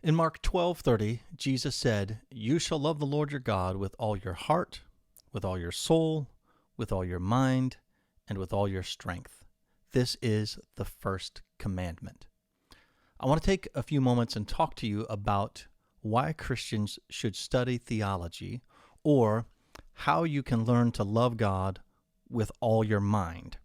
In Mark 12:30, Jesus said, "You shall love the Lord your God with all your heart, with all your soul, with all your mind, and with all your strength. This is the first commandment." I want to take a few moments and talk to you about why Christians should study theology, or how you can learn to love God with all your mind.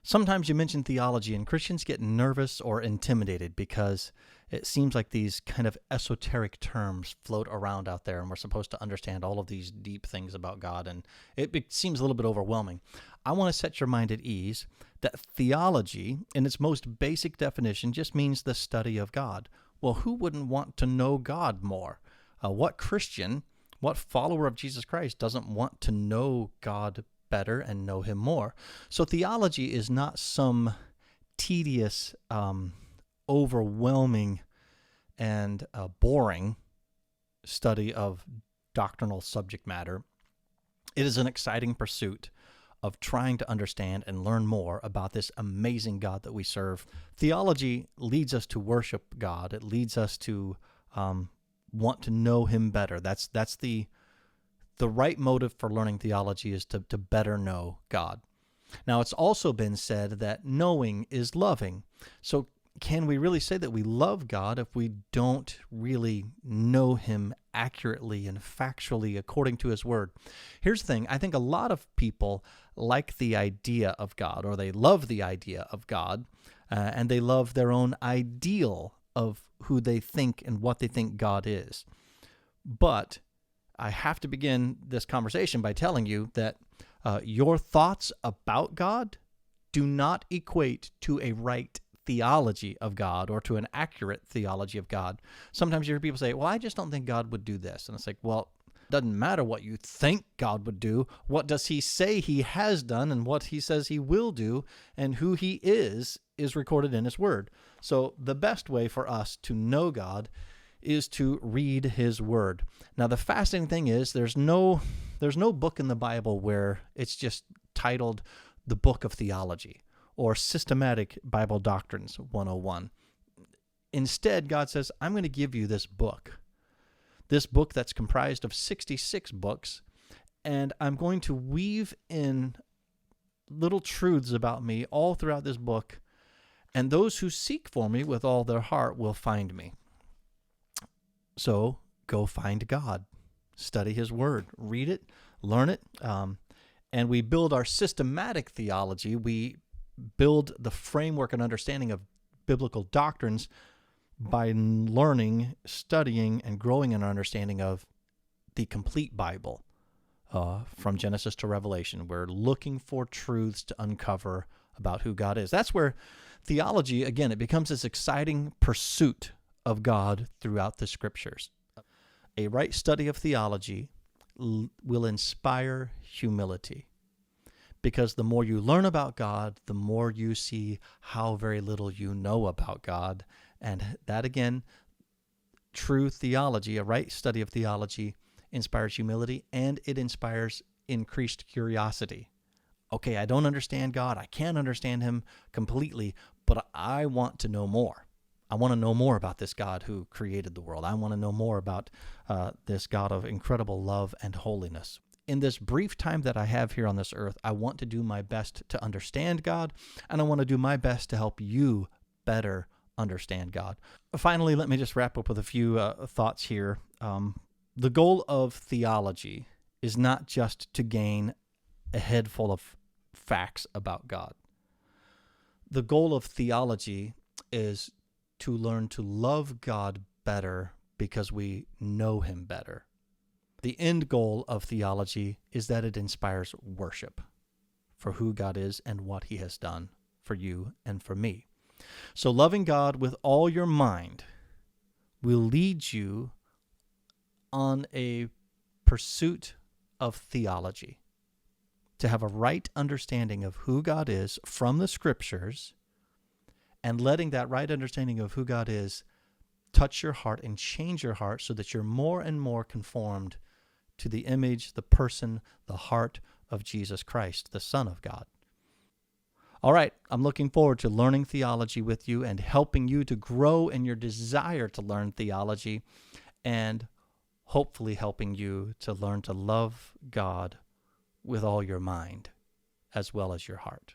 Sometimes you mention theology and Christians get nervous or intimidated because it seems like these kind of esoteric terms float around out there and we're supposed to understand all of these deep things about God, and it seems a little bit overwhelming. I want to set your mind at ease that theology, in its most basic definition, just means the study of God. Well, who wouldn't want to know God more? What Christian, what follower of Jesus Christ doesn't want to know God better and know him more? So theology is not some tedious, overwhelming, and boring study of doctrinal subject matter. It is an exciting pursuit of trying to understand and learn more about this amazing God that we serve. Theology leads us to worship God. It leads us to want to know him better. That's the right motive for learning theology, is to better know God. Now, it's also been said that knowing is loving. So can we really say that we love God if we don't really know him accurately and factually according to his word? Here's the thing. I think a lot of people like the idea of God, or they love the idea of God, and they love their own ideal of who they think and what they think God is. But I have to begin this conversation by telling you that your thoughts about God do not equate to a right theology of God or to an accurate theology of God. Sometimes you hear people say, well, I just don't think God would do this. And it's like, well, it doesn't matter what you think God would do. What does he say he has done, and what he says he will do, and who he is recorded in his word. So the best way for us to know God is to read his word. Now, the fascinating thing is there's no book in the Bible where it's just titled the Book of Theology or Systematic Bible Doctrines 101. Instead, God says, I'm going to give you this book that's comprised of 66 books, and I'm going to weave in little truths about me all throughout this book, and those who seek for me with all their heart will find me. So go find God, study his word, read it, learn it, and we build our systematic theology. We build the framework and understanding of biblical doctrines by learning, studying, and growing in our understanding of the complete Bible, from Genesis to Revelation. We're looking for truths to uncover about who God is. That's where theology, again, it becomes this exciting pursuit of God throughout the scriptures. A right study of theology will inspire humility, because the more you learn about God, the more you see how very little you know about God. And that, again, true theology, a right study of theology, inspires humility, and it inspires increased curiosity. Okay, I don't understand God. I can't understand him completely, but I want to know more. I want to know more about this God who created the world. I want to know more about this God of incredible love and holiness. In this brief time that I have here on this earth, I want to do my best to understand God, and I want to do my best to help you better understand God. Finally, let me just wrap up with a few thoughts here. The goal of theology is not just to gain a head full of facts about God. The goal of theology is to learn to love God better because we know him better. The end goal of theology is that it inspires worship for who God is and what he has done for you and for me. So loving God with all your mind will lead you on a pursuit of theology, to have a right understanding of who God is from the scriptures, and letting that right understanding of who God is touch your heart and change your heart so that you're more and more conformed to the image, the person, the heart of Jesus Christ, the Son of God. All right, I'm looking forward to learning theology with you and helping you to grow in your desire to learn theology, and hopefully helping you to learn to love God with all your mind as well as your heart.